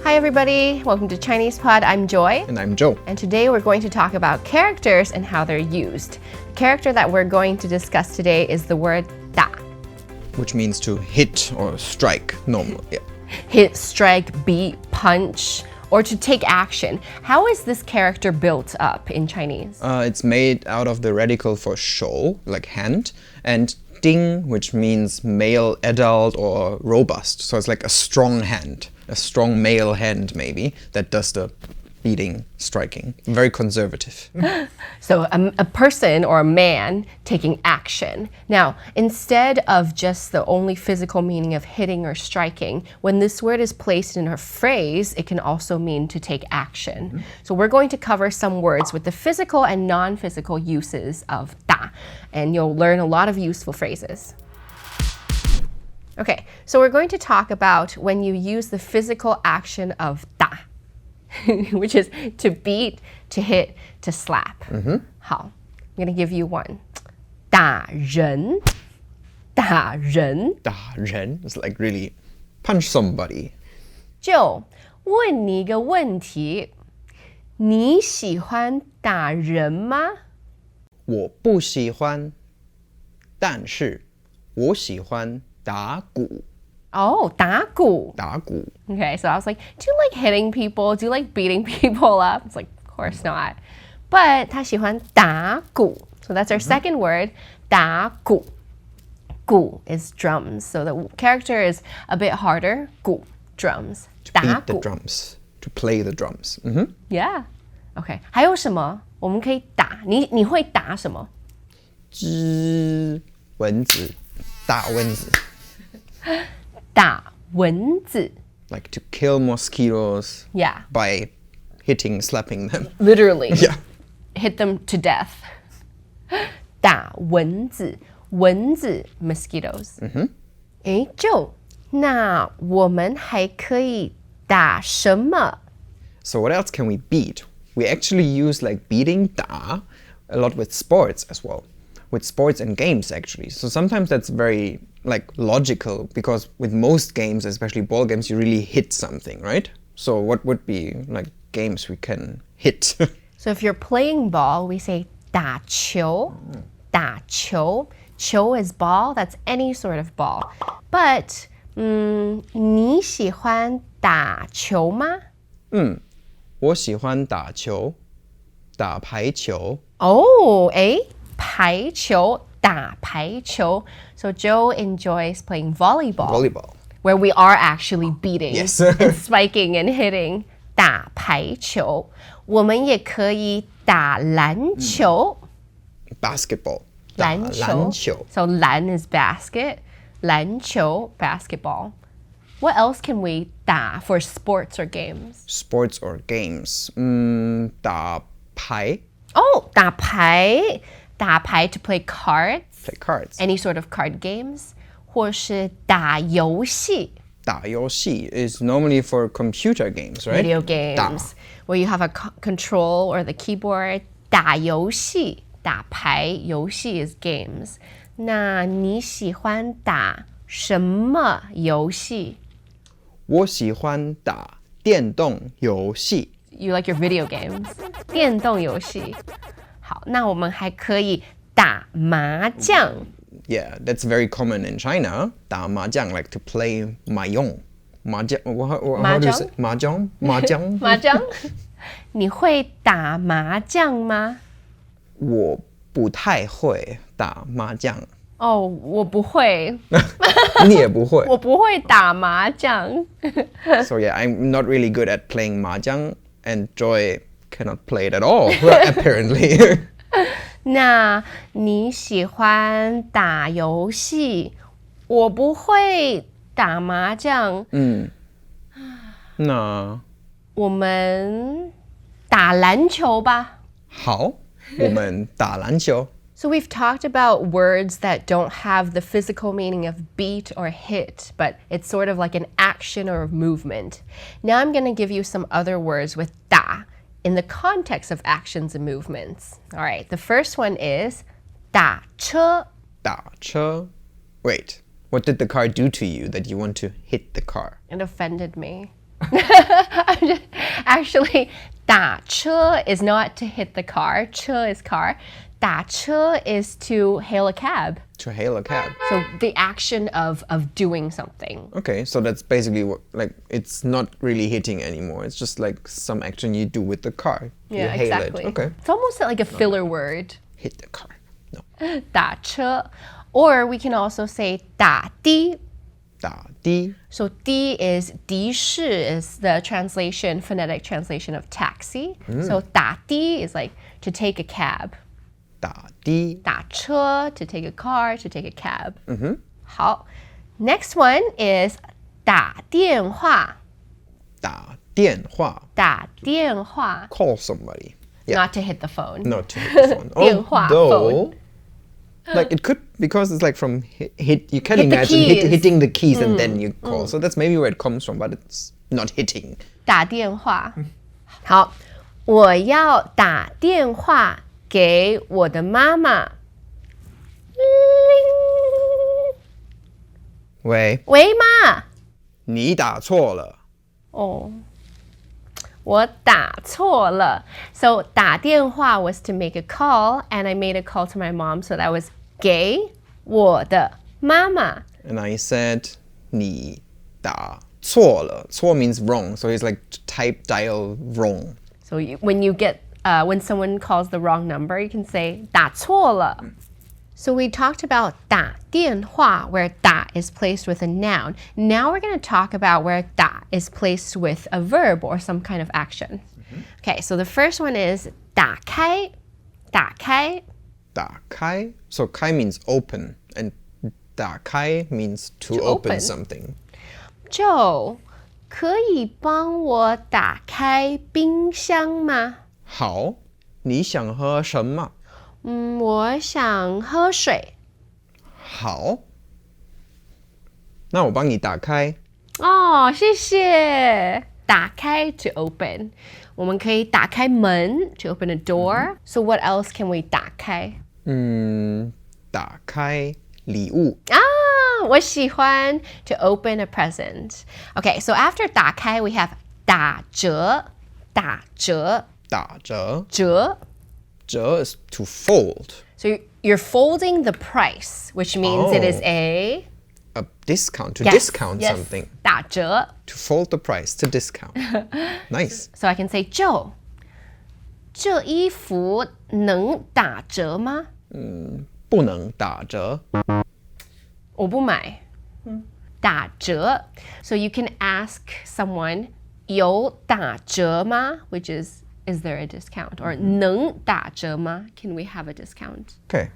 Hi everybody, welcome to ChinesePod. I'm Joy. And I'm Joe. And today we're going to talk about characters and how they're used. The character that we're going to discuss today is the word 打, Which means to hit or strike normally. Yeah. hit, strike, beat, punch, or to take action. How is this character built up in Chinese? It's made out of the radical for shou, like hand, and ding, which means male, adult, or robust. So it's like a strong hand, a strong male hand maybe, that does the beating, striking. Very conservative. So a person or a man taking action. Now, instead of just the only physical meaning of hitting or striking, when this word is placed in a phrase, it can also mean to take action. So we're going to cover some words with the physical and non-physical uses of 打, and you'll learn a lot of useful phrases. Okay, so we're going to talk about when you use the physical action of 打. Which is to beat, to hit, to slap. 好, I'm going to give you one. 打人,打人. 打人 is like really punch somebody. 就问你一个问题，你喜欢打人吗？我不喜欢，但是我喜欢打鼓。Oh, 打鼓. 打鼓. Okay, so I was like, do you like hitting people? Do you like beating people up? It's like, of course not. But 他喜欢打鼓. So that's our second word, 打鼓. 鼓 is drums. So the character is a bit harder. 鼓, drums. To 打 beat the 鼓. drums. To play the drums. Yeah. Okay. 还有什么我们可以打？你会打什么？织蚊子，打蚊子。打蚊子. Like to kill mosquitoes. Yeah. By hitting, slapping them. Literally. Yeah. Hit them to death. 打蚊子，蚊子 mosquitoes. 诶，就那我们还可以打什么？ So what else can we beat? We actually use like beating 打 a lot with sports as well. With sports and games actually. So sometimes that's very like logical because with most games, especially ball games, you really hit something, right? So what would be like games we can hit? So if you're playing ball, we say 打球, 打球. 球 is ball, that's any sort of ball. But 你喜欢打球吗？我喜欢打球，打排球。Oh, 诶，排球，打排球. So Joe enjoys playing volleyball. Volleyball. Where we are actually beating Yes. and spiking and hitting. 打排球. 我们也可以打篮球. Basketball. 篮球. 篮球. So 篮 is basket. 篮球, basketball. What else can we 打 for sports or games? Sports or games. 打牌. Oh, 打牌. 打牌 to play cards. Play cards. Any sort of card games. 或是打游戏. 打游戏 is normally for computer games, right? Video 打 games. Where you have a control or the keyboard. 打游戏. 打牌游戏 is games. 那你喜欢打什么游戏？我喜欢打电动游戏。 You like your video games. 电动游戏。好，那我们还可以打麻将。Yeah, that's very common in China. 打麻将 like to play 麻将。麻将 how do you say? 麻将麻将麻将。你会打麻将吗？我不太会打麻将。哦，我不会。你也不会。我不会打麻将。So yeah, I'm not really good at playing 麻将 and Joy cannot play it at all, apparently. 那你喜欢打游戏？我不会打麻将。那我们打篮球吧。好，我们打篮球。So we've talked about words that don't have the physical meaning of beat or hit, but it's sort of like an action or a movement. Now I'm going to give you some other words with 打 in the context of actions and movements. All right, the first one is 打车. 打车. Wait, what did the car do to you that you want to hit the car? It offended me. Actually, 打车 is not to hit the car. 车 is car. 打车 is to hail a cab. To hail a cab. So the action of doing something. Okay, so that's basically what, like, it's not really hitting anymore. It's just like some action you do with the car. Yeah, you hail exactly. it. Okay. It's almost like a filler word. Hit the car. No. 打车. Or we can also say 打的. 打的. So 的 is 的士 is the translation, phonetic translation of taxi. So 打的 is like to take a cab. 打的. 打车 to take a car, to take a cab. 好. Next one is 打电话.打电话. 打电话. Call somebody. Yeah. Not to hit the phone. Not to hit the phone. 电话, Although, like it could, because it's like from hit you can Hit the imagine keys. hitting the keys and then you call. So that's maybe where it comes from, but it's not hitting. 打电话. 好，我要打电话给我的妈妈。喂，喂妈。你打错了。哦，我打错了。So 打电话 was to make a call, and I made a call to my mom, so that was 给我的妈妈。 And I said 你打错了。错 means wrong, so it's like type dial wrong. So when you get when someone calls the wrong number, you can say 打错了. So we talked about 打电话, where 打 is placed with a noun. Now we're going to talk about where 打 is placed with a verb or some kind of action. Okay, so the first one is 打开,打开. 打开. So 开 means open, and 打开 means to open. open something. Joe, 可以帮我打开冰箱吗？好，你想喝什么？我想喝水。好，那我帮你打开。哦，谢谢。打开 to open， 我们可以打开门 to open a door. So what else can we 打开？打开礼物。我喜欢 to open a present. Okay, so after 打开 we have 打折，打折，打折。折。折 is to fold. So you're folding the price, which means it is a discount, to yes, discount yes, something. 打折. To fold the price, to discount. Nice. So I can say, Joe, 这衣服能打折吗？不能打折。我不买。打折. So you can ask someone, 有打折吗? Which is there a discount? Or 能打折吗? Can we have a discount? Okay.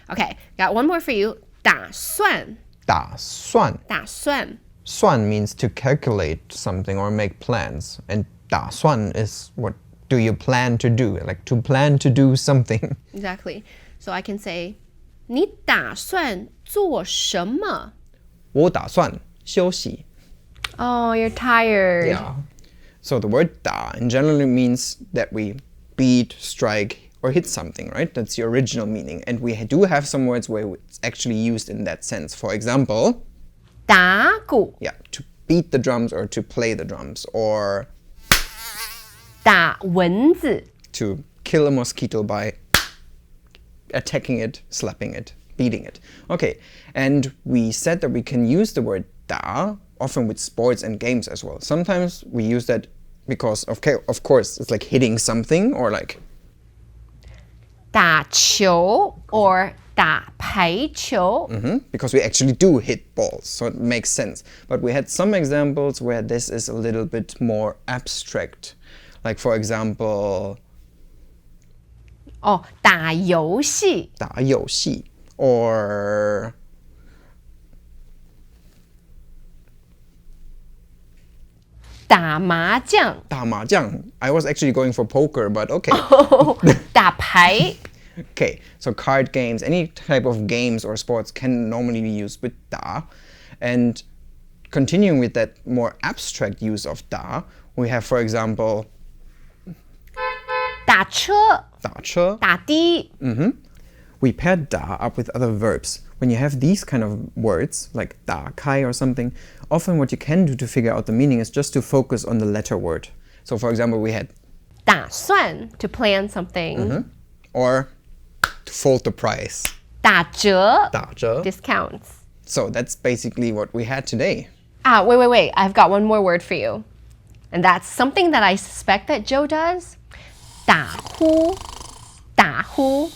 Okay, got one more for you. 打算。打算。打算. 算 means to calculate something or make plans. And 打算 is what do you plan to do? Like to plan to do something. Exactly. So I can say, 你打算做什么？我打算休息。Oh, you're tired. Yeah. So the word 打 in generally means that we beat, strike, or hit something, right? That's the original meaning. And we do have some words where it's actually used in that sense. For example, 打鼓. yeah, to beat the drums or to play the drums, or 打蚊子. to kill a mosquito by attacking it, slapping it, beating it. Okay, and we said that we can use the word 打often with sports and games as well. Sometimes we use that because, of course, it's like hitting something or like 打球 or 打排球. because we actually do hit balls, so it makes sense. But we had some examples where this is a little bit more abstract. Like for example, 打游戏. 打游戏 or 打麻将. 打麻将. I was actually going for poker, but okay. 打牌. Okay, so card games, any type of games or sports can normally be used with 打. And continuing with that more abstract use of 打, we have, for example, 打车. 打车. 打的. We pair 打 up with other verbs. When you have these kind of words, like 打开 or something, often what you can do to figure out the meaning is just to focus on the letter word. So for example, we had 打算 to plan something. or to fold the price. 打折打折. discounts. So that's basically what we had today. Ah, wait. I've got one more word for you. And that's something that I suspect that Joe does. 打呼. 打呼.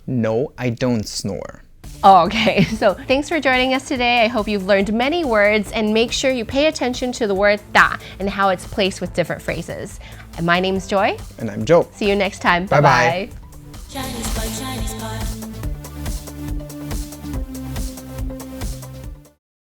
No, I don't snore. Oh, okay. So thanks for joining us today. I hope you've learned many words, and make sure you pay attention to the word 打 and how it's placed with different phrases. And my name's Joy. And I'm Joe. See you next time. Bye-bye. Bye-bye. ChinesePod.